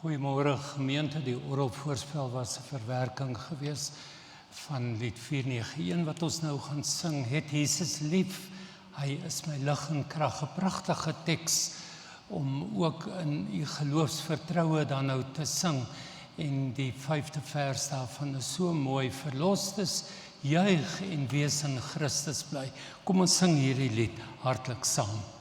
Goeiemôre gemeente, die orgelvoorspel was 'n verwerking gewees van lied 491 wat ons nou gaan sing. Het Jesus lief, hy is my lig en krag. 'n Pragtige teks om ook in u geloofsvertroue dan nou te sing. En die 5de vers daarvan is so mooi. Verlostes, juig en wees in Christus bly. Kom ons sing hierdie lied hartlik saam.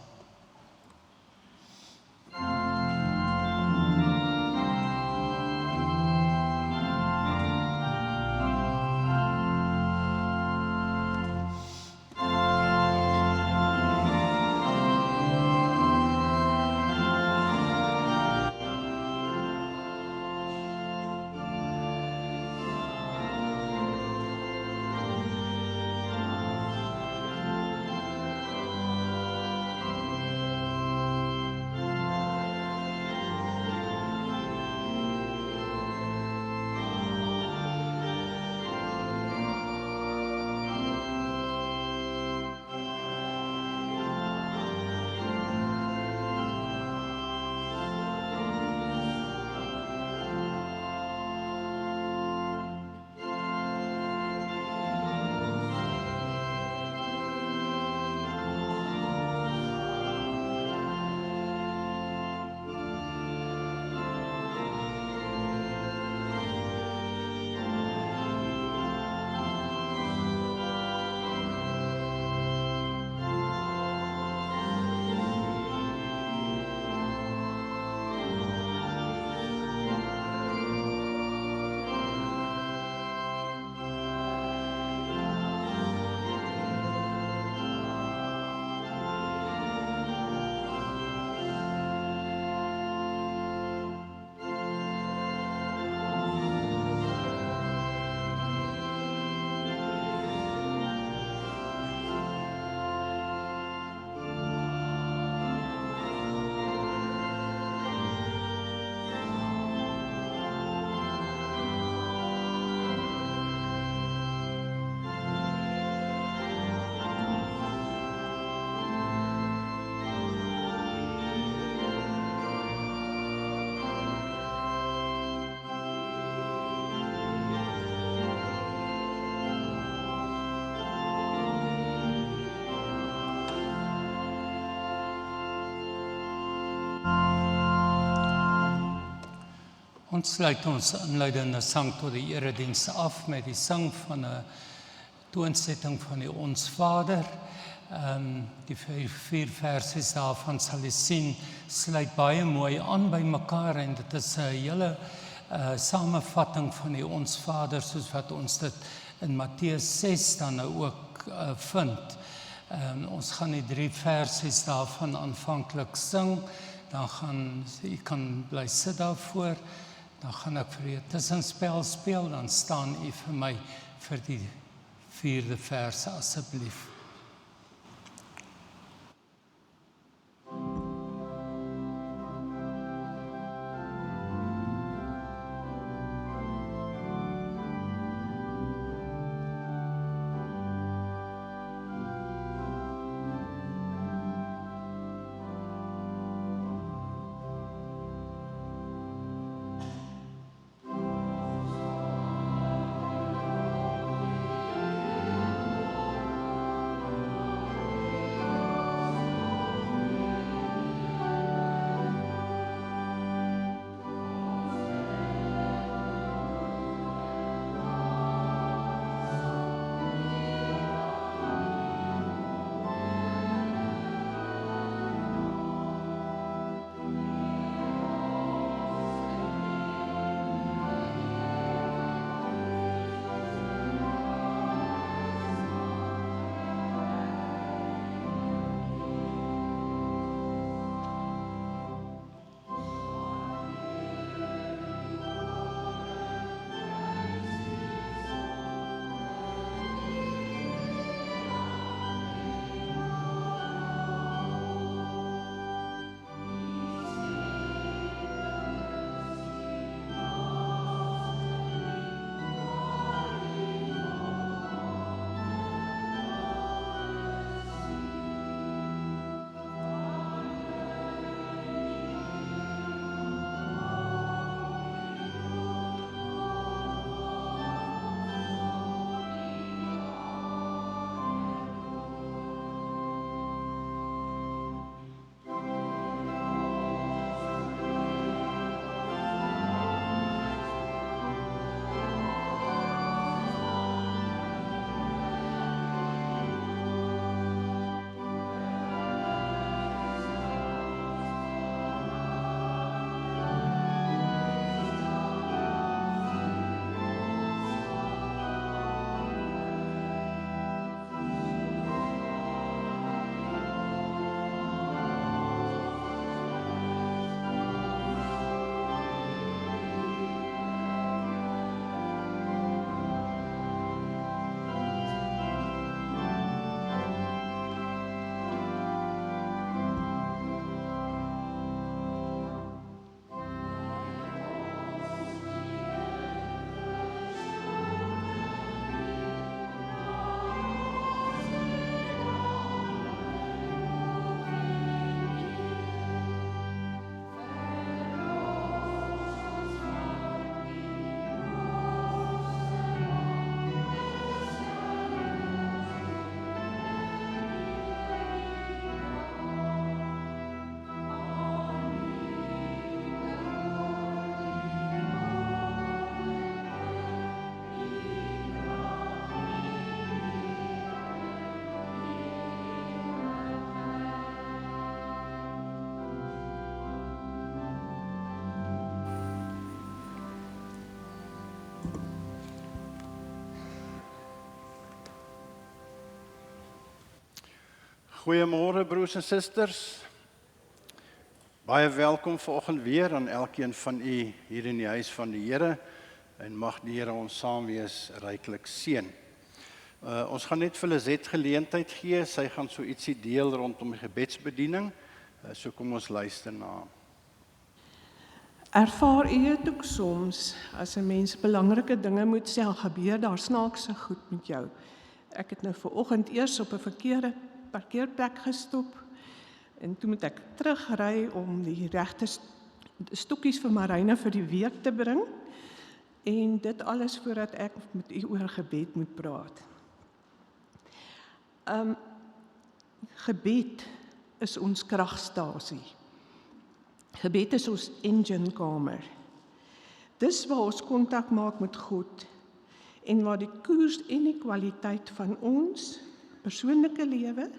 Ons sluit ons inleidende sang tot die erediens af met die sang van 'n toonsetting van die Ons Vader. Die vier versies daarvan sal jy sien, sluit baie mooi aan by mekaar en dit is 'n hele samevatting van die Ons Vader soos wat ons dit in Matteus 6 dan nou ook vind. Ons gaan die 3 versies daarvan aanvanklik sing, dan gaan jy kan bly sit daarvoor. Dan gaan ek vir u 'n tussenspel speel, dan staan u vir my vir die 4de vers asseblief. Goeiemôre broers en susters. Baie welkom vanoggend weer aan elkeen van u hier in die huis van die Here en mag die Here ons saam wees ryklik seën. Ons gaan net vir Lizet geleentheid gee. Sy gaan so ietsie deel rondom die gebedsbediening. So kom ons luister na. Ervaar u dit ook soms, as 'n mens belangrike dinge moet sê, gebeur daar snaakse goed met jou. Ek het nou vanoggend eers op 'n verkeerde parkeerplek gestop en toe moet ek terugry om die regte stokkies vir Marina vir die week te bring en dit alles voordat ek met u oor gebed moet praat. Gebed is ons kragstasie. Gebed is ons enginekamer. Dis waar ons kontak maak met God en waar die koers en die kwaliteit van ons persoonlike lewe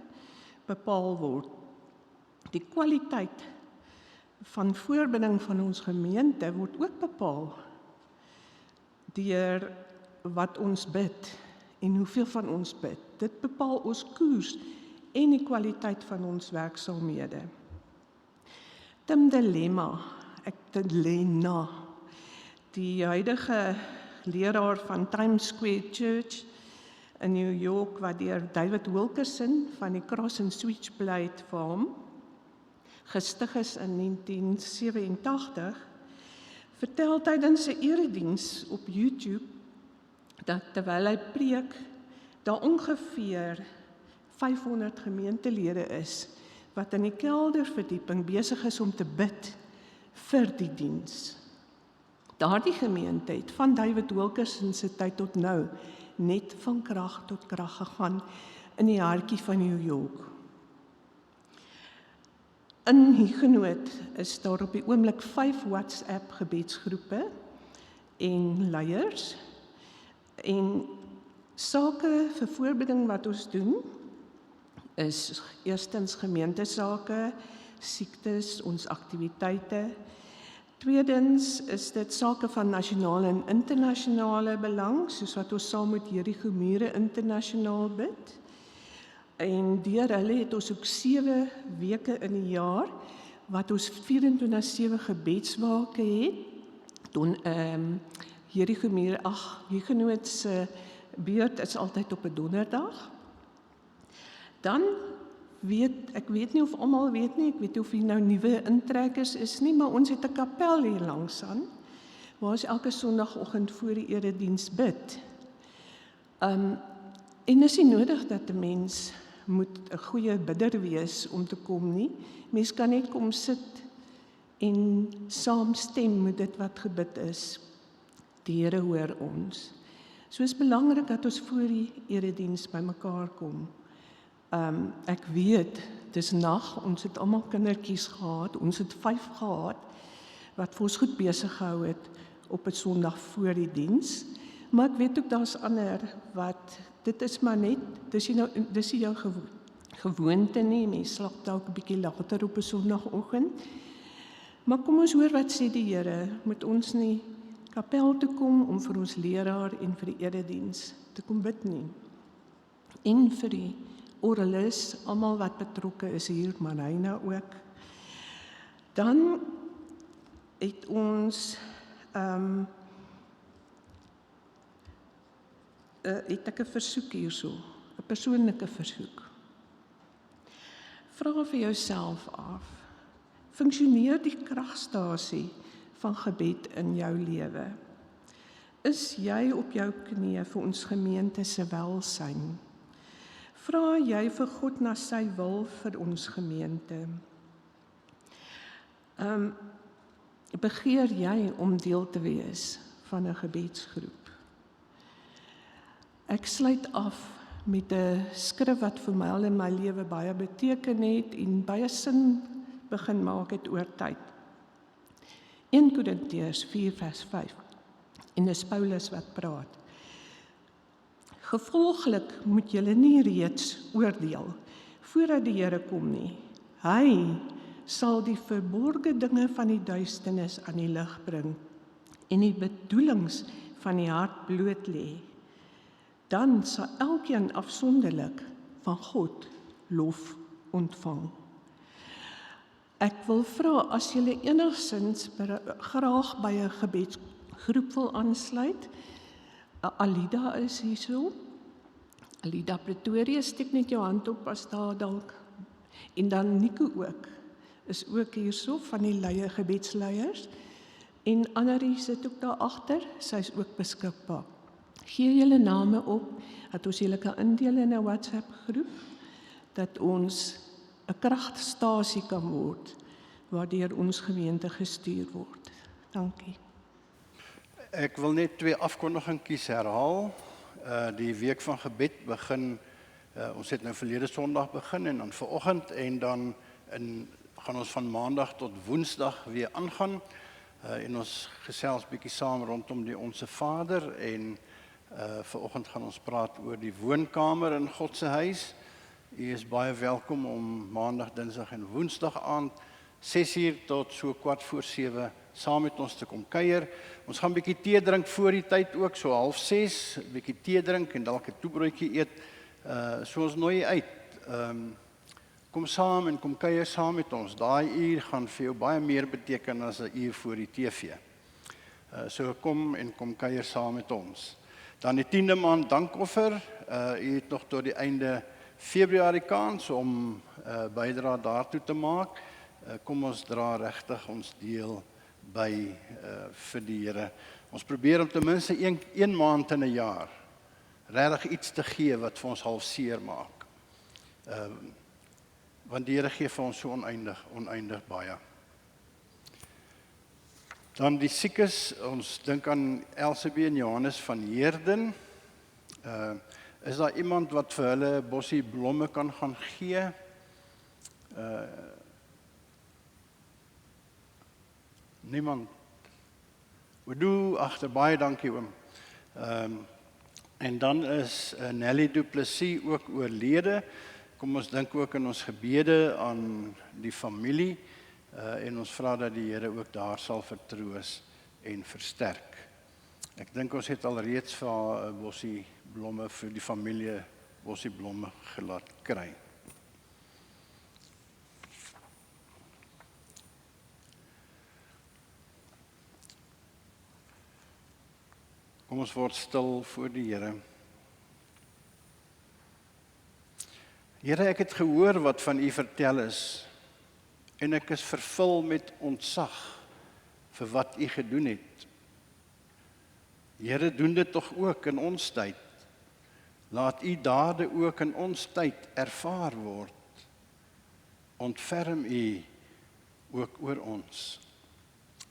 bepaal word. Die kwaliteit van voorbinding van ons gemeente word ook bepaal deur wat ons bid en hoeveel van ons bid. Dit bepaal ons koers en die kwaliteit van ons werksaamhede. Tim Delena, die huidige leraar van Times Square Church in New York, wat deur David Wilkerson van die Cross and Switchblade Farm gestig is in 1987, vertel tydens 'n erediens op YouTube dat terwyl hy preek, daar ongeveer 500 gemeentelede is wat in die kelderverdieping besig is om te bid vir die diens. Daardie gemeente het van David Wilkerson se tyd tot nou net van krag tot krag gegaan in die hartjie van New York. In Huguenot is daar op die oomblik 5 WhatsApp gebedsgroepe en leiers en sake vir voorbeding wat ons doen is eerstens gemeentesake, siektes, ons aktiwiteite. Tweedens is dit sake van nasionale en internasionale belang, soos wat ons saam met Jericho Mure internasionaal bid. En deur hulle het ons ook 7 weke in die jaar, wat ons 24/7 gebedswake het. Toen Jericho Mure, Huguenot se beurt is altyd op 'n donderdag. Dan ek weet nie of almal weet nie, ek weet nie of hier nou nuwe intrekkers is nie, maar ons het 'n kapel hier langs aan, waar ons elke sondagoggend voor die erediens bid. En is nie nodig dat 'n mens moet 'n goeie bidder wees om te kom nie. Mens kan net kom sit en saamstem met dit wat gebid is. Die Here hoor ons. So is belangrik dat ons voor die erediens bymekaar kom. Ek weet, dis nag, ons het almal kindertjies gehad, ons het 5 gehad, wat vir ons goed besig gehou het op 'n Sondag voor die diens, maar ek weet ook daar's ander wat, dit is maar net, dis nie jou gewoonte nie, mens slaap dalk 'n bietjie later op 'n Sondagoggend, maar kom ons hoor wat sê die Here, moet ons nie kapel toe kom om vir ons leraar en vir die erediens te kom bid nie, en vir die oralis, almal wat betrokke is hier, Marina ook. Dan het ons het ek 'n versoek hierso, 'n persoonlike versoek. Vra vir jouself af, funksioneer die kragstasie van gebed in jou lewe? Is jy op jou knieë vir ons gemeente se welsyn? Vra jy vir God na sy wil vir ons gemeente? Begeer jy om deel te wees van 'n gebedsgroep? Ek sluit af met 'n skrif wat vir my al in my lewe baie beteken het en baie sin begin maak het oor tyd. 1 Korintiërs 4:5. En dis Paulus wat praat. Gevolglik moet julle nie reeds oordeel voordat die Here kom nie. Hy sal die verborgde dinge van die duisternis aan die lig bring en die bedoelings van die hart bloot lê. Dan sal elkeen afsonderlik van God lof ontvang. Ek wil vra as julle enigstens graag by 'n gebedsgroep wil aansluit. Alida is hierso. Alida Pretoria, steek net jou hand op as daar dalk. En dan Nico ook, is ook hierso van die gebedsleiers. En Annerie sit ook daar agter, sy is ook beskikbaar. Gee julle name op, dat ons julle kan indeel in 'n WhatsApp groep, dat ons 'n kragstasie kan word, waardeur ons gemeente gestuur word. Dankie. Ek wil net 2 afkondigingkies herhaal. Die week van gebed begin, ons het nou verlede Sondag begin en dan vanoggend en dan gaan ons van Maandag tot Woensdag weer aangaan. En ons gesels bietjie saam rondom die Onse Vader en vanoggend gaan ons praat oor die woonkamer in God se huis. U is baie welkom om Maandag, Dinsdag en Woensdag aand 6:00 tot so 7:15 saam met ons te kom kuier. Ons gaan 'n bietjie tee drink voor die tyd ook, so 5:30, 'n bietjie tee drink en dalk 'n toebroodjie eet. So ons nooi u uit. Kom saam en kom kuier saam met ons. Daai uur gaan vir jou baie meer beteken as 'n uur voor die TV. So kom en kom kuier saam met ons. Dan die 10de maand dankoffer. U het nog tot die einde Februarie kans om bydra daartoe te maak. Kom ons dra regtig ons deel by vir die Here. Ons probeer om ten minste een maand in 'n jaar regtig iets te gee wat vir ons half seer maak. Want die Here gee vir ons so oneindig baie. Dan die siekes, ons dink aan Elsabie en Johannes van Heerden. Is daar iemand wat vir hulle 'n bossie blomme kan gaan gee? Niemand. Oudou, agter baie dankie oom. En dan is Nelly Du Plessis ook oorlede. Kom ons dink ook in ons gebede aan die familie en ons vra dat die Here ook daar sal vertroos en versterk. Ek dink ons het al reeds vir 'n bossie blomme vir die familie bossie blomme gelaat kry. Kom ons word stil voor die Here. Here, ek het gehoor wat van U vertel is en ek is vervul met ontzag vir wat U gedoen het. Here, doen dit tog ook in ons tyd. Laat U dade ook in ons tyd ervaar word. Ontferm U ook oor ons.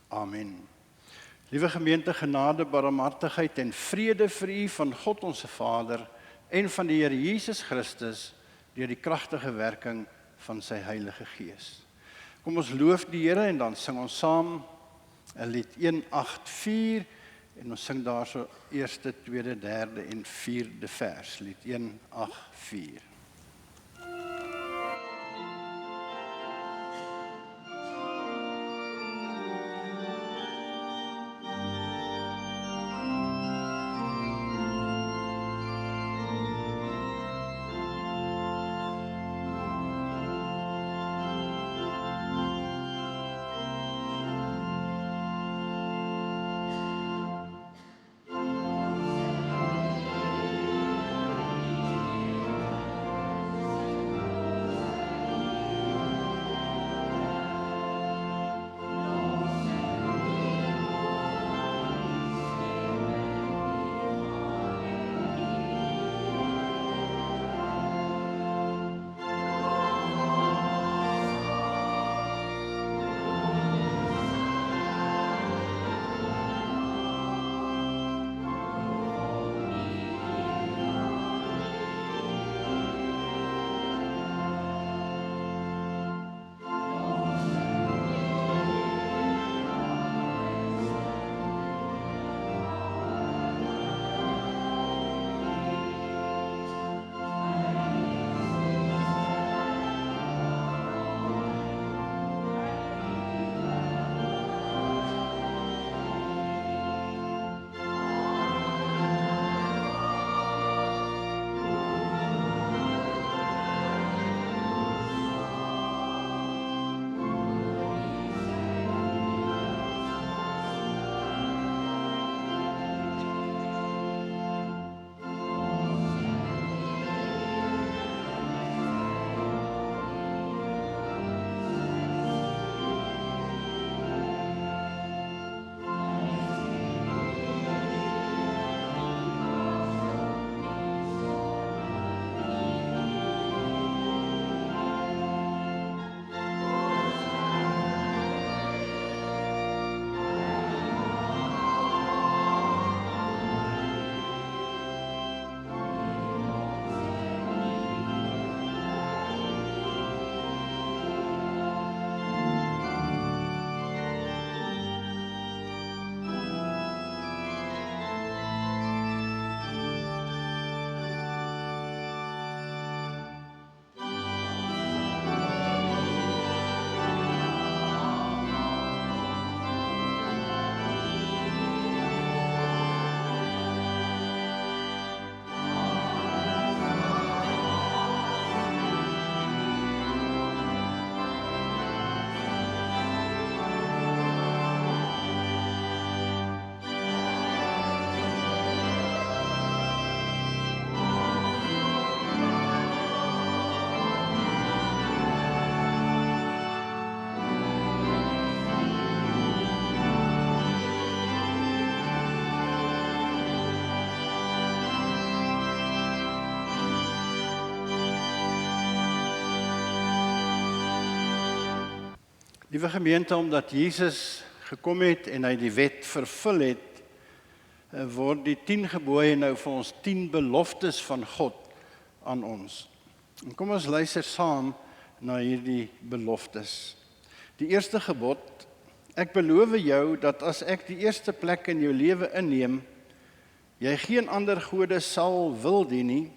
Amen. Liewe gemeente, genade, barmhartigheid en vrede vir U van God ons Vader en van die Here Jesus Christus deur die kragtige werking van sy Heilige Gees. Kom ons loof die Here en dan sing ons saam 'n lied 184 en ons sing daarso eerste, tweede, derde en vierde vers, lied 184. Liewe gemeente, omdat Jesus gekom het en hy die wet vervul het, word die 10 gebooie nou vir ons 10 beloftes van God aan ons. En kom ons luister saam na hierdie beloftes. Die eerste gebod: ek beloof jou dat as ek die eerste plek in jou lewe inneem, jy geen ander gode sal wil dien nie.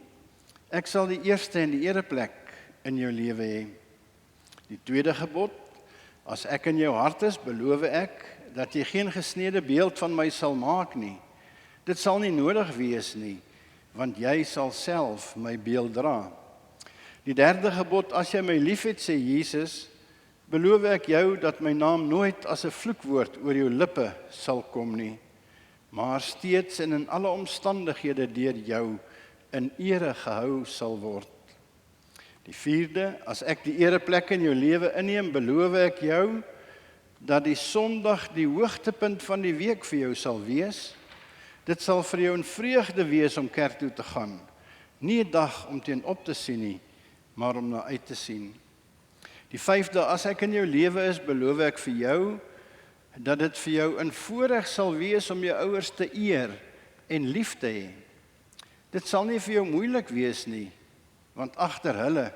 Ek sal die eerste en die ereplek in jou lewe hê. Die tweede gebod: as ek in jou hart is, beloof ek dat jy geen gesnede beeld van my sal maak nie. Dit sal nie nodig wees nie, want jy sal self my beeld dra. Die derde gebod: as jy my liefhet, sê Jesus, beloof ek jou dat my naam nooit as 'n vloekwoord oor jou lippe sal kom nie, maar steeds en in alle omstandighede deur jou in ere gehou sal word. Die vierde: as ek die ereplek in jou lewe inneem, beloof ek jou dat die Sondag die hoogtepunt van die week vir jou sal wees. Dit sal vir jou 'n vreugde wees om kerk toe te gaan. Nie 'n dag om teen-op te sien nie, maar om na uit te sien. Die vyfde: as ek in jou lewe is, beloof ek vir jou dat dit vir jou 'n voorreg sal wees om jou ouers te eer en lief te hê. Dit sal nie vir jou moeilik wees nie, want agter hulle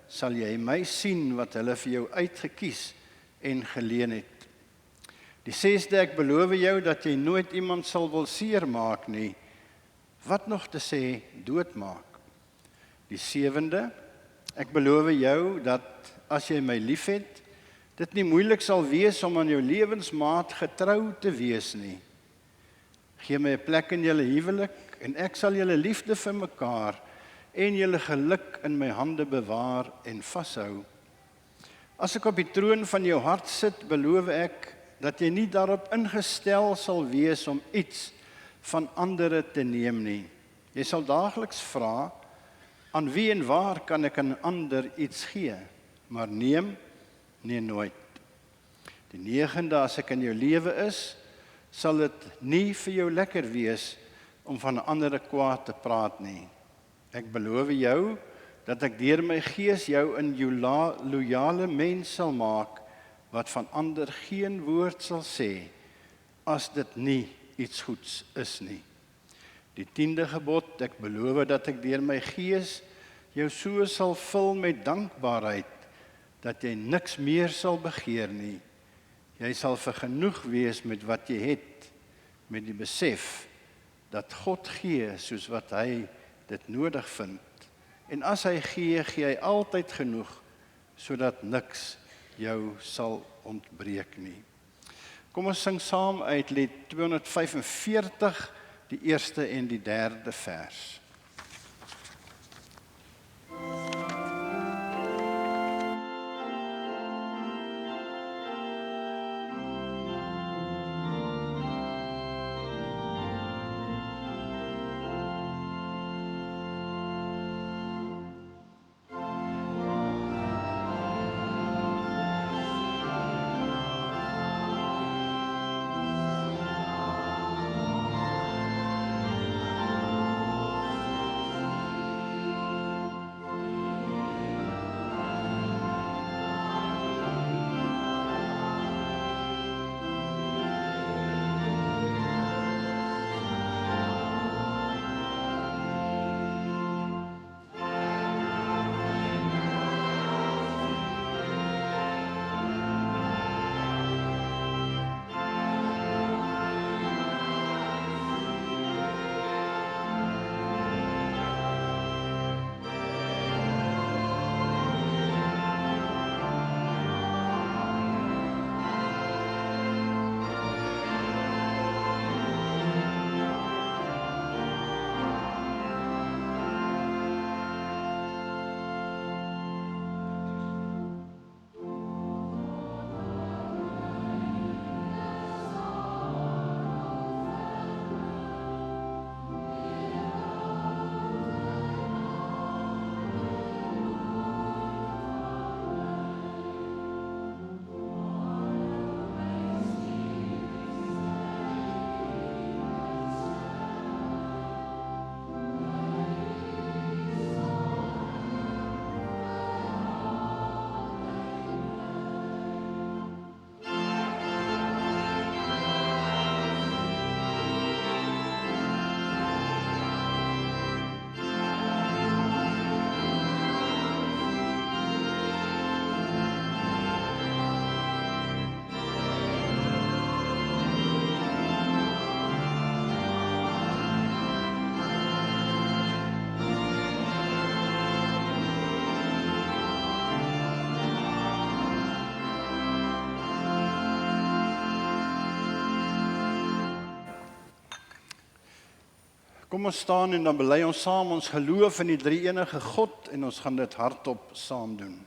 sal jy my sien wat hulle vir jou uitgekies en geleen het. Die sesde: ek beloof jou dat jy nooit iemand sal wil seermaak nie, wat nog te sê doodmaak. Die sewende: ek beloof jou dat as jy my liefhet, dit nie moeilik sal wees om aan jou lewensmaat getrou te wees nie. Gee my 'n plek in julle huwelik en ek sal julle liefde vir mekaar en julle geluk in my hande bewaar en vashou. As ek op die troon van jou hart sit, beloof ek dat jy nie daarop ingestel sal wees om iets van ander te neem nie. Jy sal daagliks vra, aan wie en waar kan ek aan ander iets gee, maar neem nie nooit. Die negende: as ek in jou lewe is, sal dit nie vir jou lekker wees om van ander kwaad te praat nie. Ek beloof jou dat ek deur my gees jou 'n loyale mens sal maak, wat van ander geen woord sal sê, as dit nie iets goeds is nie. Die 10de gebod: ek beloof dat ek deur my gees jou so sal vul met dankbaarheid, dat jy niks meer sal begeer nie. Jy sal vergenoeg wees met wat jy het, met die besef dat God gee soos wat hy dit nodig vind. En as hy gee, gee hy altyd genoeg, sodat niks jou sal ontbreek nie. Kom ons sing saam uit lied 245, die eerste en die derde vers. Kom ons staan en dan bely ons saam ons geloof in die drie-enige God en ons gaan dit hardop saam doen.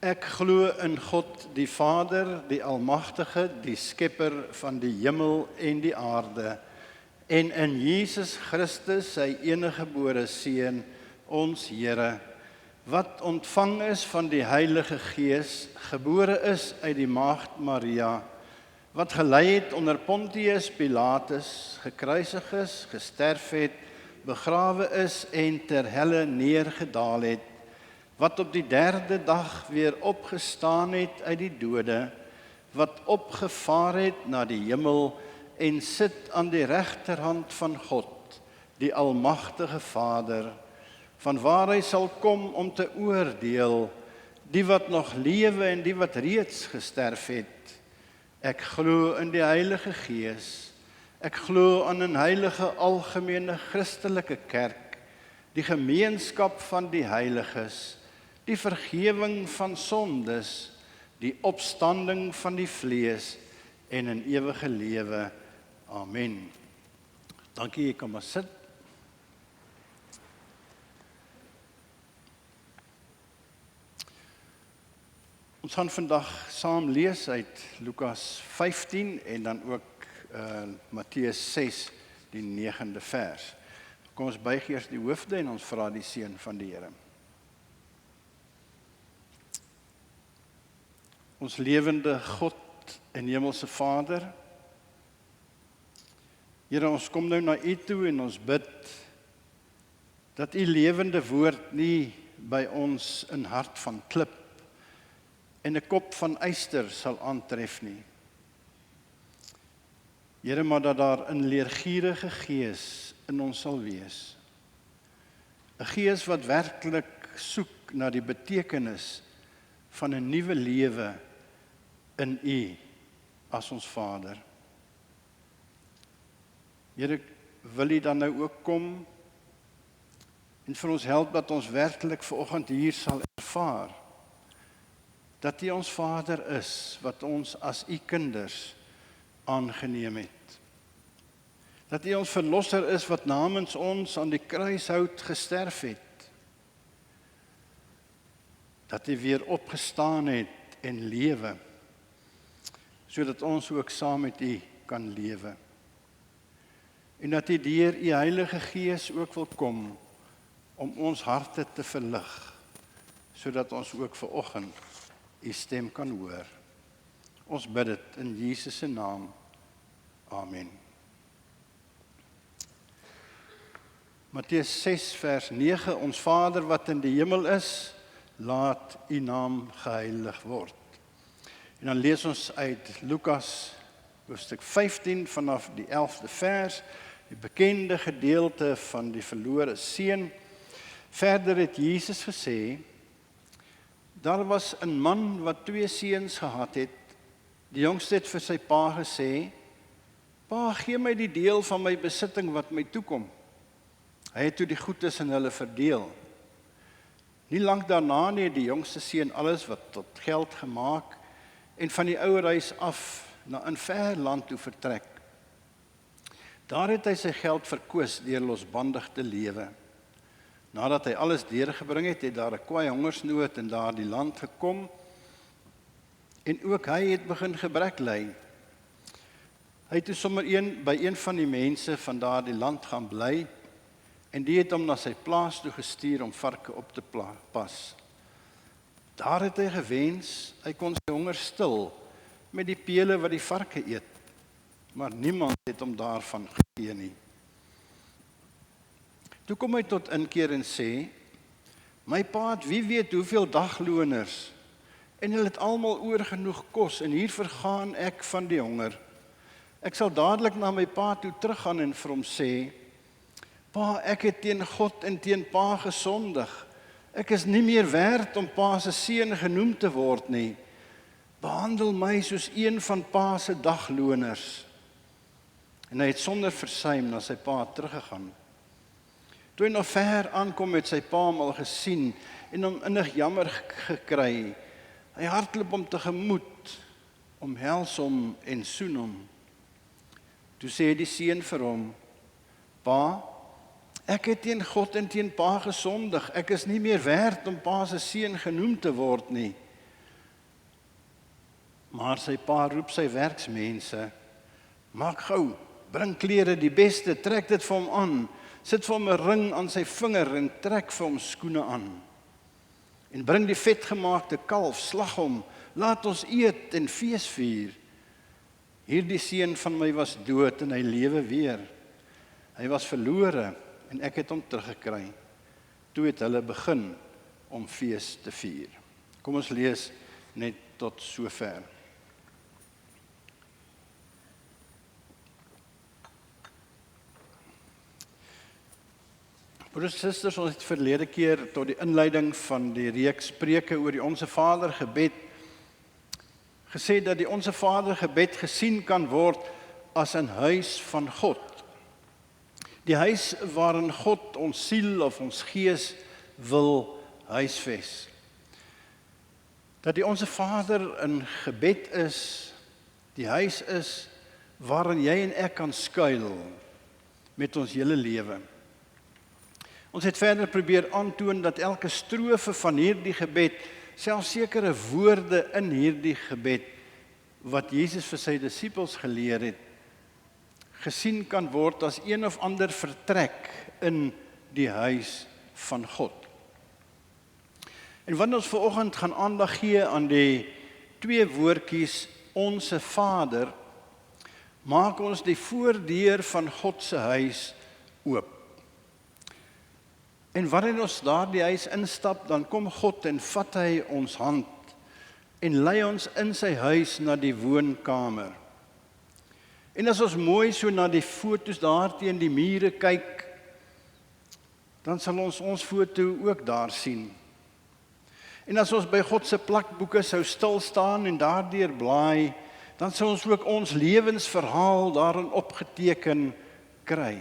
Ek glo in God, die Vader, die Almagtige, die Skepper van die hemel en die aarde, en in Jesus Christus, sy eniggebore Seun, ons Here, wat ontvang is van die Heilige Gees, gebore is uit die Maagd Maria, wat gelei het onder Pontius Pilatus, gekruisig is, gesterf het, begrawe is en ter helle neergedaal het, wat op die derde dag weer opgestaan het uit die dode, wat opgevaar het na die hemel en sit aan die regterhand van God, die Almagtige Vader, vanwaar hy sal kom om te oordeel, die wat nog lewe en die wat reeds gesterf het. Ek glo in die Heilige Gees, ek glo aan 'n heilige algemene Christelike kerk, die gemeenskap van die heiliges, die vergewing van sondes, die opstanding van die vlees en 'n ewige lewe. Amen. Dankie, jy kan maar sit. Ons gaan vandag saam lees uit Lukas 15 en dan ook Matteus 6, die 9de vers. Kom ons buig eers die hoofde en ons vra die seën van die Here. Ons lewende God en hemelse Vader, Here, ons kom nou na U toe en ons bid dat U lewende woord nie by ons 'n hart van klip en 'n kop van yster sal aantref nie. Here, maar dat daar 'n leergierige gees in ons sal wees. 'n Gees wat werklik soek na die betekenis van 'n nuwe lewe in U as ons Vader. Here, wil U dan nou ook kom en vir ons help dat ons werklik vanoggend hier sal ervaar dat U ons Vader is, wat ons as U kinders aangeneem het. Dat U ons verlosser is, wat namens ons aan die kruishout gesterf het. Dat U weer opgestaan het en lewe, sodat ons ook saam met U kan lewe. En dat U deur U Heilige Gees ook wil kom om ons harte te verlig, sodat ons ook vanoggend U stem kan hoor. Ons bid dit in Jesus se naam. Amen. Matteus 6 vers 9, ons Vader wat in die hemel is, laat U naam geheilig word. En dan lees ons uit Lukas hoofstuk 15 vanaf die 11de vers, die bekende gedeelte van die verlore seun. Verder het Jesus gesê, daar was 'n man wat 2 seuns gehad het. Die jongste het vir sy pa gesê, pa, gee my die deel van my besitting wat my toekom. Hy het toe die goed tussen hulle verdeel. Nie lank daarna het die jongste seun alles wat tot geld gemaak en van die ouer huis af na 'n ver land toe vertrek. Daar het hy sy geld verkwis deur losbandig te lewe. Nadat hy alles deurgebring het, het daar 'n kwaai hongersnood in daardie land gekom en ook hy het begin gebrek ly. Hy het toe sommer by een van die mense van daardie land gaan bly en die het hom na sy plaas toe gestuur om varke op te pas. Daar het hy gewens, hy kon sy honger stil met die pele wat die varke eet, maar niemand het hom daarvan gegee nie. Toe kom hy tot inkeer en sê, my pa het wie weet hoeveel dagloners, en hulle het almal oor genoeg kos, en hier vergaan ek van die honger. Ek sal dadelik na my pa toe teruggaan en vir hom sê, pa, ek het teen God en teen pa gesondig. Ek is nie meer werd om pa se seun genoem te word nie. Behandel my soos een van pa se dagloners. En hy het sonder versuim na sy pa teruggegaan. Toe hy nog ver aankom, het sy pa hom al gesien en hom innig jammer gekry. Hy hardloop hom tegemoet omhels hom en soen hom. Toe sê die seun vir hom, Pa, ek het teen God en teen pa gesondig, ek is nie meer werd om pa se seun genoem te word nie. Maar sy pa roep sy werksmense, maak gou, bring klere die beste, trek dit vir hom aan, sit vir hom 'n ring aan sy vinger en trek vir hom skoene aan. En bring die vetgemaakte kalf, slag hom, laat ons eet en fees vier. Hierdie seun van my was dood en hy lewe weer. Hy was verlore en ek het hom teruggekry. Toe het hulle begin om fees te vier. Kom ons lees net tot sover. Broers en susters, ons het verlede keer tot die inleiding van die reeks preke oor die Onse Vader gebed gesê dat die Onse Vader gebed gesien kan word as 'n huis van God. Die huis waarin God ons siel of ons gees wil huisves. Dat die Onse Vader in gebed is, die huis is waarin jy en ek kan skuil met ons hele lewe. Ons het verder probeer aantoon dat elke strofe van hierdie gebed, selfs sekere woorde in hierdie gebed wat Jesus vir sy disippels geleer het, gesien kan word as een of ander vertrek in die huis van God. En wanneer ons vanoggend gaan aandag gee aan die twee woordjies Onse Vader, maak ons die voordeur van God se huis oop. En wanneer ons daardie huis instap, dan kom God en vat hy ons hand en lei ons in sy huis na die woonkamer. En as ons mooi so na die foto's daar teen die mure kyk, dan sal ons foto ook daar sien. En as ons by God se plakboeke sou stil staan en daardeur blaai, dan sou ons ook ons lewensverhaal daarin opgeteken kry.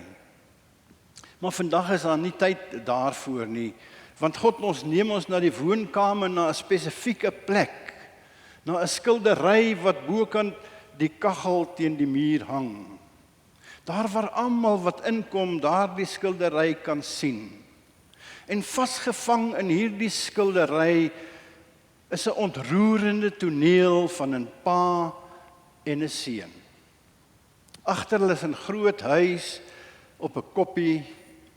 Maar vandag is daar nie tyd daarvoor nie, want God neem ons na die woonkamer, na 'n spesifieke plek, na 'n skildery wat bokant die kaggel teen die muur hang. Daar waar almal wat inkom daardie skildery kan sien. En vasgevang in hierdie skildery is 'n ontroerende toneel van 'n pa en 'n seun. Agter hulle is 'n groot huis op 'n koppie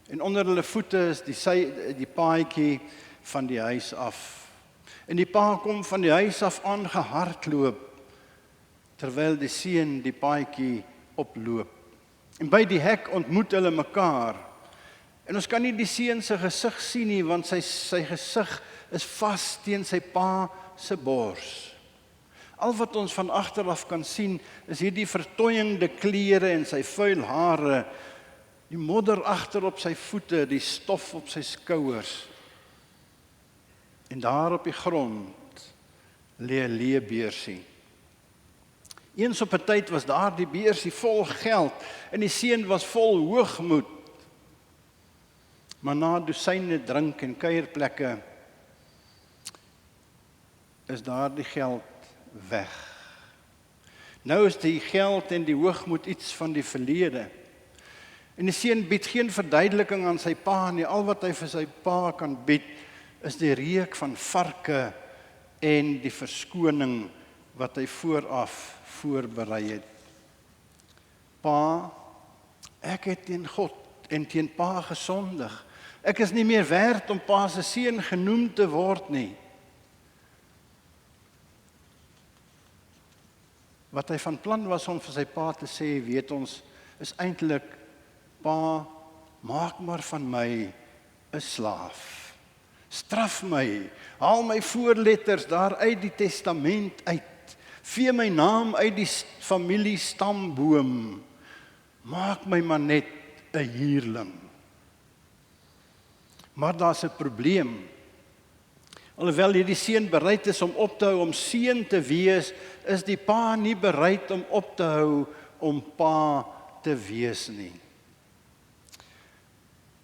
en onder hulle voete is die paadjie van die huis af. En die pa kom van die huis af aangehardloop terwyl die seun die paadjie oploop. En by die hek ontmoet hulle mekaar. En ons kan nie die seun se gesig sien nie, want sy gesig is vas teen sy pa se bors. Al wat ons van agter af kan sien, is hierdie vertoeiende klere en sy vuil hare, die modder agter op sy voete, die stof op sy skouers. En daar op die grond lê 'n leë beursie. Eens op 'n tyd was daar die beursie vol geld en die seun was vol hoogmoed. Maar na dosyne drink en kuierplekke is daardie geld weg. Nou is die geld en die hoogmoed iets van die verlede. En die seun bied geen verduideliking aan sy pa nie. Al wat hy vir sy pa kan bied, is die reuk van varke en die verskoning wat hy vooraf voorberei het. Pa, ek het teen God en teen pa gesondig. Ek is nie meer werd om pa se seun genoem te word nie. Wat hy van plan was om vir sy pa te sê, weet ons, is eintlik, pa, maak maar van my 'n slaaf. Straf my, haal my voorletters daar uit die testament uit. Vee my naam uit die familie stamboom. Maak my maar net 'n huurling. Maar daar's 'n probleem. Alhoewel hierdie seun bereid is om op te hou om seun te wees, is die pa nie bereid om op te hou om pa te wees nie.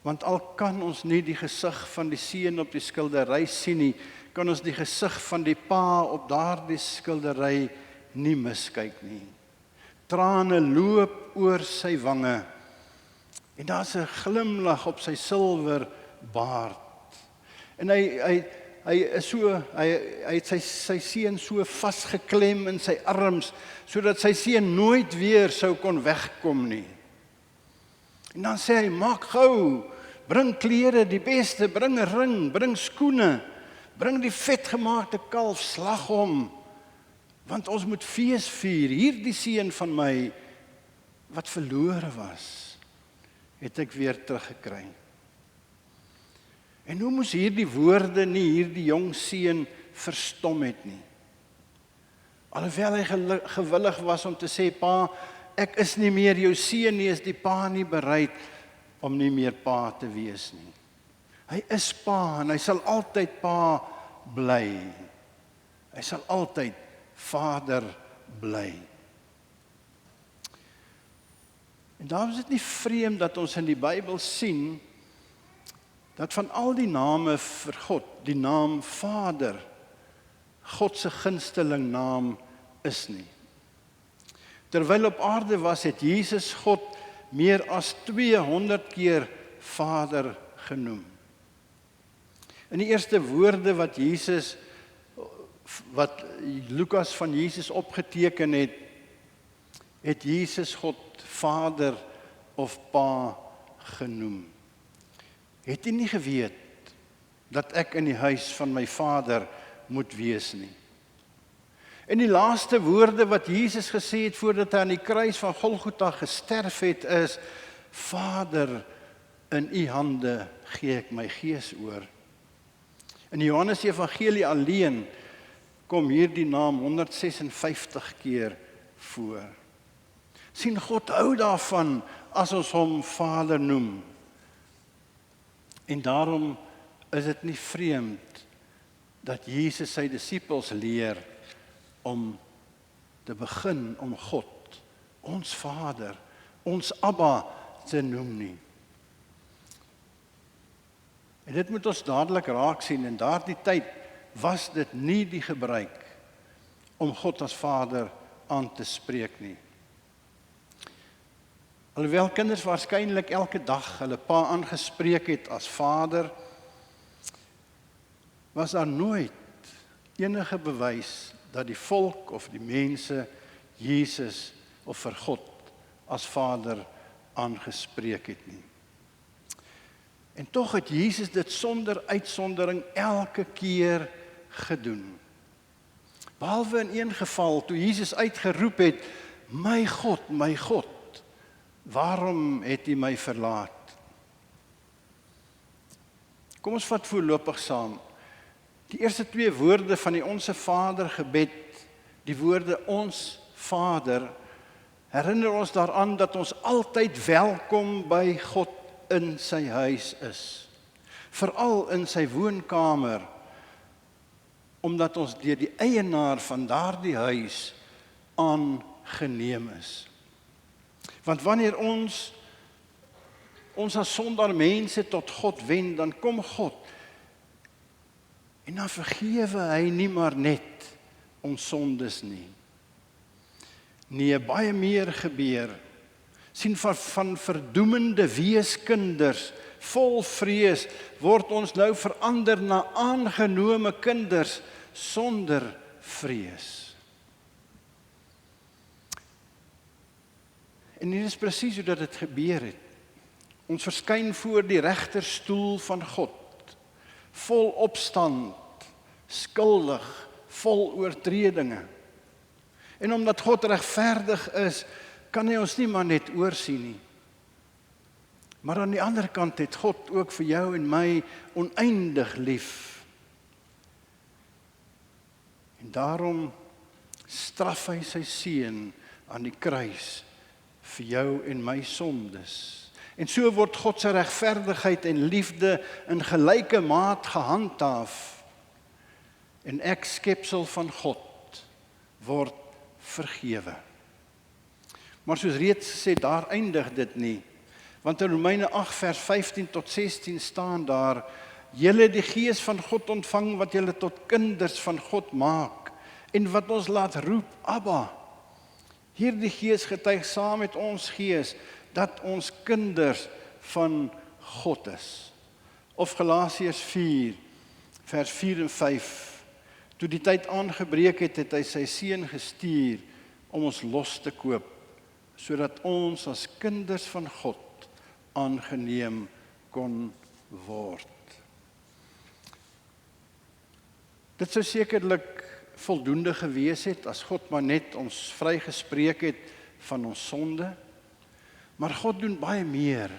Want al kan ons nie die gesig van die seun op die skildery sien nie, kan ons die gesig van die pa op daardie skildery nie miskyk nie. Trane loop oor sy wange en daar's 'n glimlag op sy silwer baard. En hy is so, hy het sy seun so vasgeklem in sy arms, sodat sy seun nooit weer sou kon wegkom nie. En dan sê hy, maak gou, bring klere, die beste, bring 'n ring, bring skoene, bring die vetgemaakte kalf, slag hom, want ons moet fees vier. Hierdie seun van my, wat verlore was, het ek weer teruggekry. En hoe moes hierdie woorde nie hierdie jong seun verstom het nie. Alhoewel hy gewillig was om te sê, pa, ek is nie meer jou seun nie, is die pa nie bereid om nie meer pa te wees nie. Hy is pa en hy sal altyd pa bly. Hy sal altyd vader bly. En daarom is dit nie vreemd dat ons in die Bybel sien dat van al die name vir God, die naam Vader, God se gunsteling naam is nie. Terwyl op aarde was, het Jesus God meer as 200 keer Vader genoem. In die eerste woorde wat Lukas van Jesus opgeteken het, het Jesus God Vader of Pa genoem. Het jy nie geweet dat ek in die huis van my Vader moet wees nie? En die laaste woorde wat Jesus gesê het voordat hy aan die kruis van Golgotha gesterf het is, Vader, in u hande gee ek my gees oor. In die Johannes Evangelie alleen kom hierdie naam 156 keer voor. Sien, God hou daarvan as ons hom Vader noem. En daarom is dit nie vreemd dat Jesus sy disippels leer om te begin om God, ons Vader, ons Abba te noem nie. En dit moet ons dadelik raak sien, en daardie tyd was dit nie die gebruik om God as Vader aan te spreek nie. Alhoewel kinders waarskynlik elke dag hulle pa aangespreek het as Vader, was daar nooit enige bewys dat die volk of die mense Jesus of vir God as Vader aangespreek het nie. En tog het Jesus dit sonder uitsondering elke keer gedoen. Behalwe in een geval, toe Jesus uitgeroep het, my God, waarom het U my verlaat? Kom ons vat voorlopig saam. Die eerste twee woorde van die Onse Vader gebed, die woorde ons Vader, herinner ons daaraan dat ons altyd welkom by God in sy huis is. Veral in sy woonkamer, omdat ons deur die eienaar van daardie huis aangeneem is. Want wanneer ons as sondaar mense tot God wend, dan kom God en dan vergewe hy nie maar net ons sondes nie. Nee, baie meer gebeur. Sien, van verdoemende weeskinders, vol vrees, word ons nou verander na aangenome kinders sonder vrees. En dit is presies hoe dat dit gebeur het. Ons verskyn voor die regterstoel van God, vol opstand, skuldig, vol oortredinge. En omdat God regverdig is, kan hy ons nie maar net oorsien nie. Maar aan die ander kant het God ook vir jou en my oneindig lief. En daarom straf hy sy seun aan die kruis vir jou en my sondes. En so word God se regverdigheid en liefde in gelyke maat gehandhaaf. En ek, skepsel van God, word vergewe. Maar soos reeds gesê, daar eindig dit nie. Want in Romeine 8 vers 15 tot 16 staan daar, julle die Gees van God ontvang wat julle tot kinders van God maak. en wat ons laat roep, Abba. Hierdie Gees getuig saam met ons gees, dat ons kinders van God is. Of Galasiërs 4, vers 4 en 5, toe die tyd aangebreek het, het hy sy seun gestuur om ons los te koop, sodat ons as kinders van God aangeneem kon word. Dit sou sekerlik voldoende gewees het as God maar net ons vrygespreek het van ons sonde, maar God doen baie meer.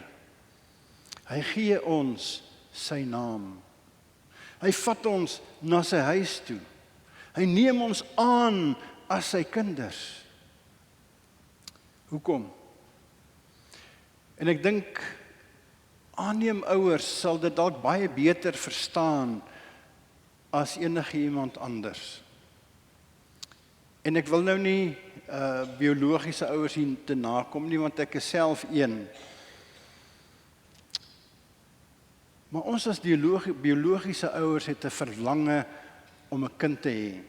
Hy gee ons sy naam. Hy vat ons na sy huis toe. Hy neem ons aan as sy kinders. Hoekom? En ek dink, aanneemouers sal dit dalk baie beter verstaan as enige iemand anders. En ek wil nou nie biologiese ouers hier te nakom nie, want ek is self een. Maar ons as biologiese ouers het 'n verlange om 'n kind te hê.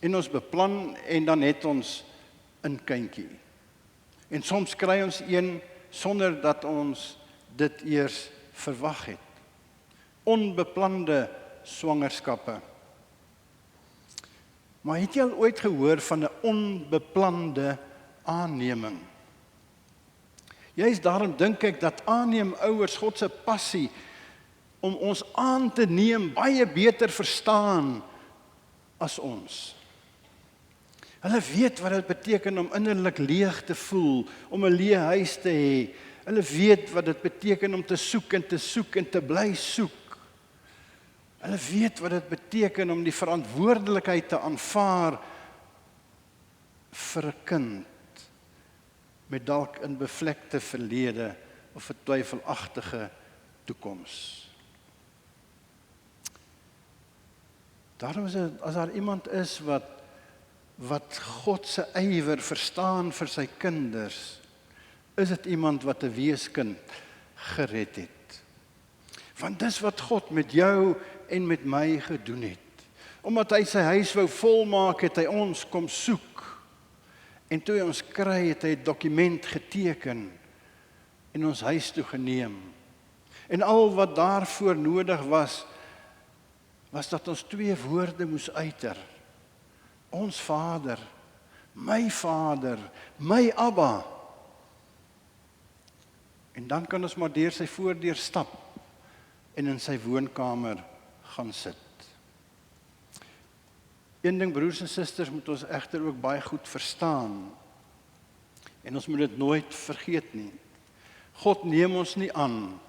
En ons beplan en dan het ons 'n kindjie. En soms kry ons een sonder dat ons dit eers verwag het. Onbeplande swangerskappe. Maar het jy al ooit gehoor van 'n onbeplande aanneming? Juist daarom dink ek dat aanneemouers God se passie om ons aan te neem baie beter verstaan as ons. Hulle weet wat dit beteken om innerlik leeg te voel, om 'n leë huis te hê. Hulle weet wat dit beteken om te soek en te bly soek. Hulle weet wat dit beteken om die verantwoordelikheid te aanvaar vir 'n kind met dalk 'n bevlekte verlede of 'n twyfelagtige toekoms. Daarom is dit, as daar iemand is wat God se ywer verstaan vir sy kinders, is dit iemand wat 'n weeskind gered het. Want dis wat God met jou en met my gedoen het. Omdat hy sy huis wou volmaak, het hy ons kom soek. En toe hy ons kry, het hy 'n dokument geteken en ons huis toe geneem. En al wat daarvoor nodig was dat ons 2 woorde moes uiter. Ons Vader, my Abba. En dan kan ons maar deur sy voordeur stap en in sy woonkamer gaan sit. Een ding, broers en susters, moet ons egter ook baie goed verstaan. En ons moet dit nooit vergeet nie. God neem ons nie aan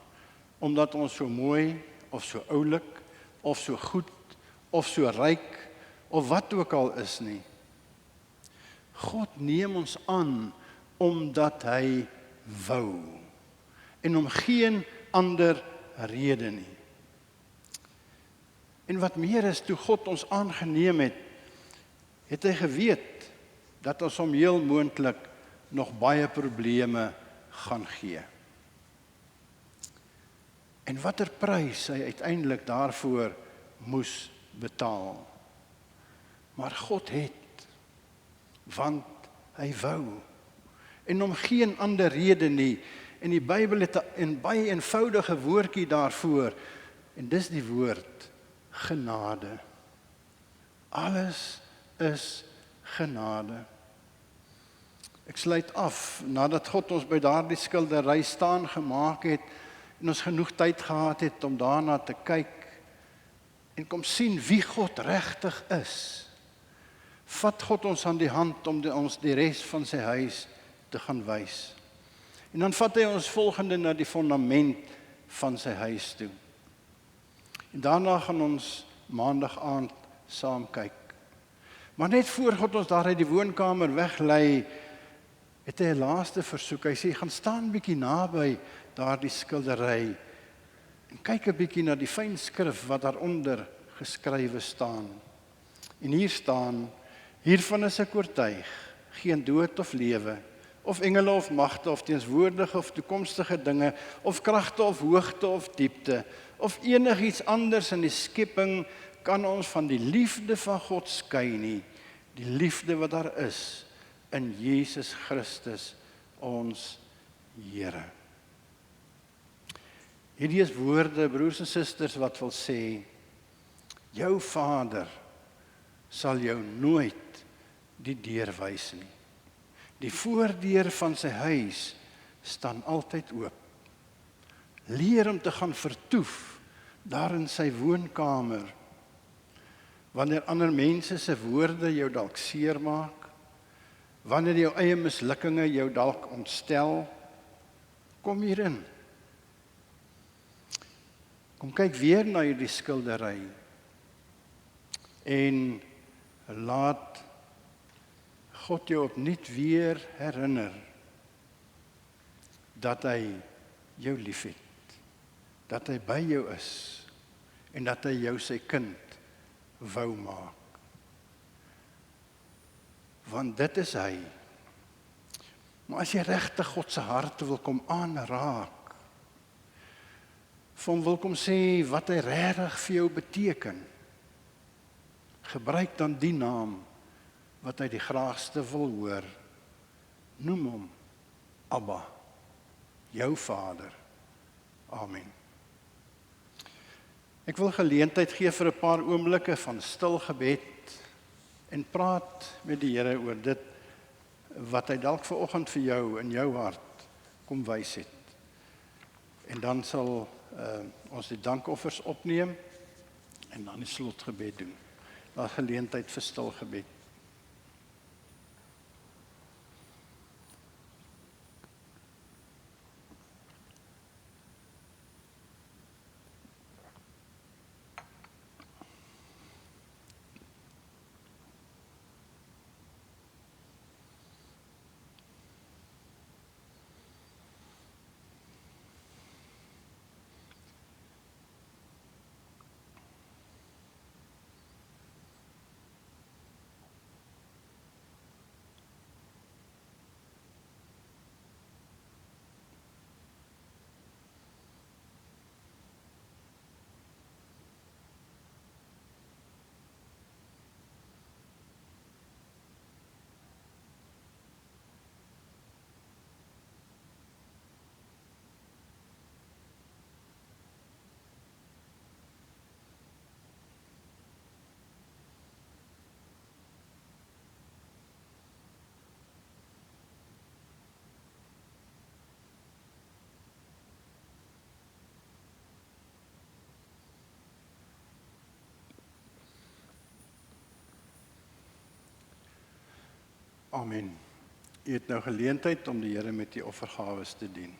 omdat ons so mooi of so oulik of so goed of so ryk of wat ook al is nie. God neem ons aan omdat hy wou en om geen ander rede nie. En wat meer is, toe God ons aangeneem het hy geweet dat ons hom heel moontlik nog baie probleme gaan gee. En watter prys hy uiteindelik daarvoor moes betaal. Maar God het, want hy wou. En om geen ander rede nie. En die Bybel het 'n baie eenvoudige woordjie daarvoor. En dis die woord genade. Alles is genade. Ek sluit af, nadat God ons by daardie skildery staan gemaak het, en ons genoeg tyd gehad het om daarna te kyk, en kom sien wie God regtig is, vat God ons aan die hand om ons die res van sy huis te gaan wys. En dan vat hy ons volgende na die fondament van sy huis toe. En daarna gaan ons maandag aand saam kyk. Maar net voor God ons daar uit die woonkamer weglei, het hy 'n laaste versoek. Hy sê, gaan staan bietjie naby daardie skildery en kyk 'n bietjie na die fyn skrif wat daaronder geskrywe staan. En hier staan, hiervan is ek oortuig, geen dood of lewe, of engele of magte, of teenswoordige of toekomstige dinge, of kragte of hoogte of diepte, of enigiets anders in die skepping kan ons van die liefde van God skei nie, die liefde wat daar is in Jesus Christus, ons Here. Hierdie is woorde, broers en susters, wat wil sê, jou Vader sal jou nooit die deur wys nie. Die voordeur van sy huis staan altyd oop. Leer om te gaan vertoef daar in sy woonkamer. Wanneer ander mense se woorde jou dalk seermaak, wanneer jou eie mislukkinge jou dalk ontstel, kom hierin. Kom kyk weer na hierdie skildery en laat God jou opnuut weer herinner dat hy jou liefhet, dat hy by jou is en dat hy jou sy kind wou maak. Want dit is hy. Maar as jy regtig God se hart wil kom aanraak, vir hom wil kom sê wat hy regtig vir jou beteken, gebruik dan die naam wat hy die graagste wil hoor. Noem hom Abba, jou Vader. Amen. Ek wil geleentheid gee vir 'n paar oomblikke van stil gebed en praat met die Here oor dit wat hy dalk vanoggend vir jou in jou hart kom wys het. En dan sal ons die dankoffers opneem en dan die slotgebed doen. Daar geleentheid vir stil gebed. Amen. U het nou geleentheid om die Here met die offergawes te dien.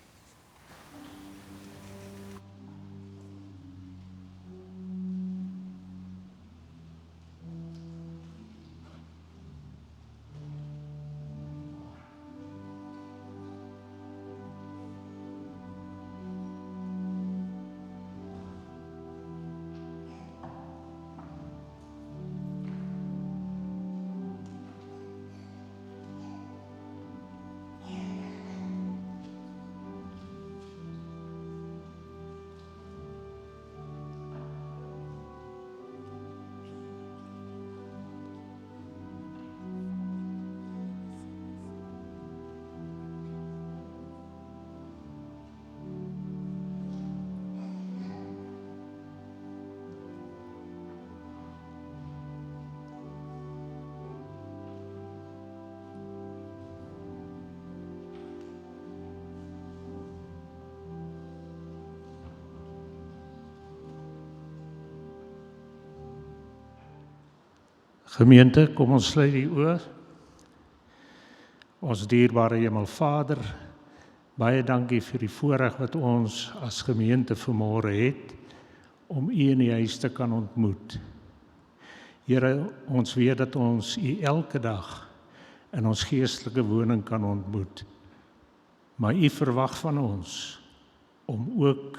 Gemeente, kom ons sluit die oë. Ons dierbare Hemelvader, baie dankie vir die voorreg wat ons as gemeente vanmôre het om U in die huis te kan ontmoet. Here, ons weet dat ons U elke dag in ons geestelike woning kan ontmoet. Maar U verwag van ons om ook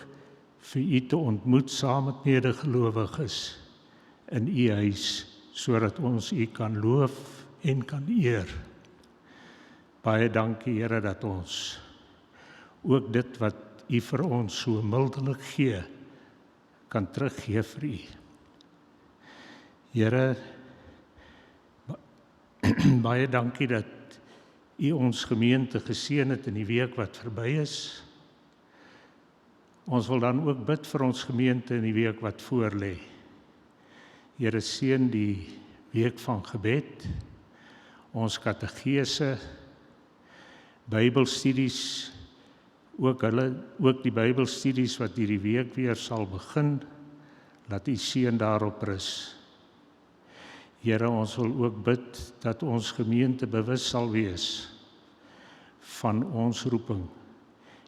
vir U te ontmoet saam met medegelowiges in U huis, sodat ons U kan loof en kan eer. Baie dankie, Here, dat ons ook dit wat U vir ons so mildelik gee, kan teruggee vir U. Here, baie dankie dat U ons gemeente geseën het in die week wat verby is. Ons wil dan ook bid vir ons gemeente in die week wat voorlê. Here, seën die week van gebed, ons katekese, Bybelstudies, ook die Bybelstudies wat hierdie week weer sal begin, laat U seën daarop rus. Here, ons wil ook bid dat ons gemeente bewus sal wees van ons roeping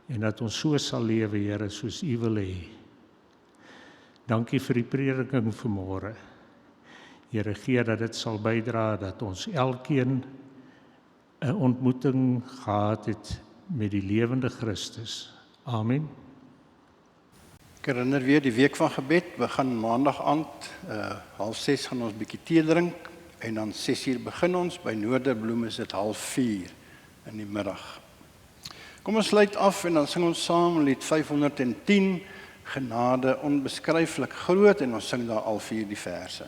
en dat ons so sal lewe, Here, soos U wil hê. Dankie vir die prediking vanmôre. Here, gee dat dit sal bydra dat ons elkeen 'n ontmoeting gehad het met die lewende Christus. Amen. Ek herinner weer, die week van gebed begin maandag aand, 6:30 gaan ons bietjie tee drink en dan 6:00 begin ons. By Noorderbloem is dit 3:30 in die middag. Kom ons sluit af en dan sing ons saam lied 510, Genade onbeskryflik groot, en ons sing daar al 4 die verse.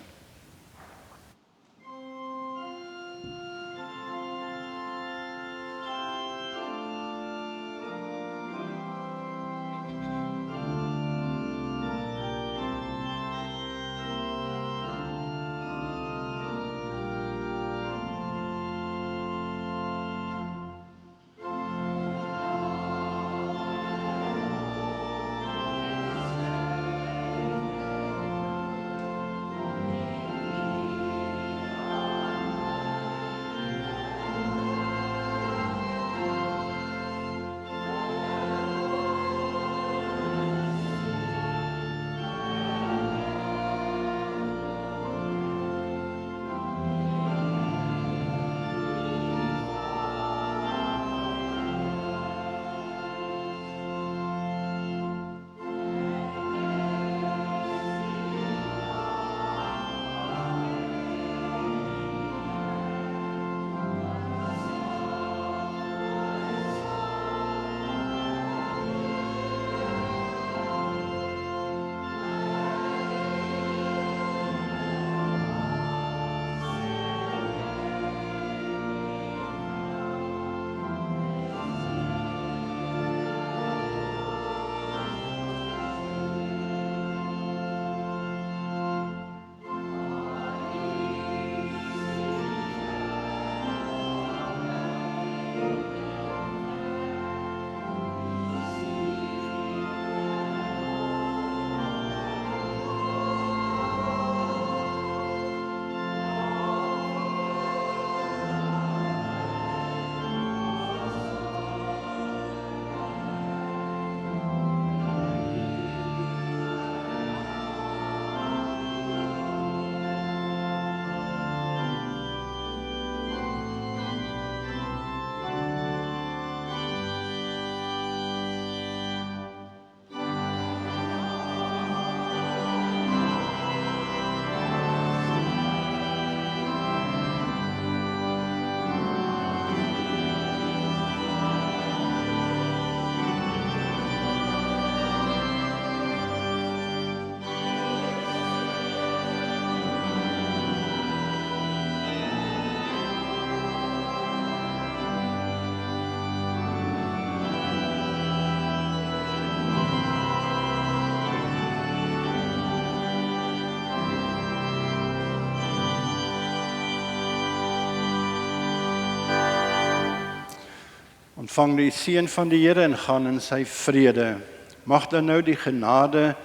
Ontvang die seën van die Here en gaan in sy vrede. Mag dan nou die genade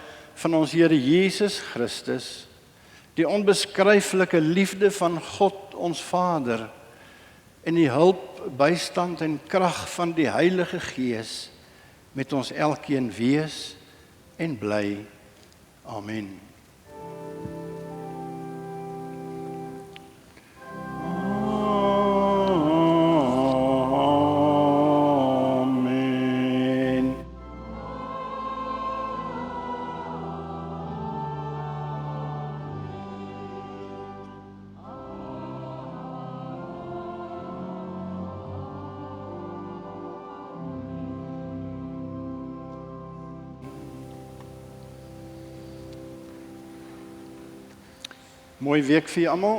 van ons Here Jesus Christus, die onbeskryflike liefde van God ons Vader en die hulp, bystand en krag van die Heilige Gees met ons elkeen wees en bly. Amen. Mooi week vir julle almal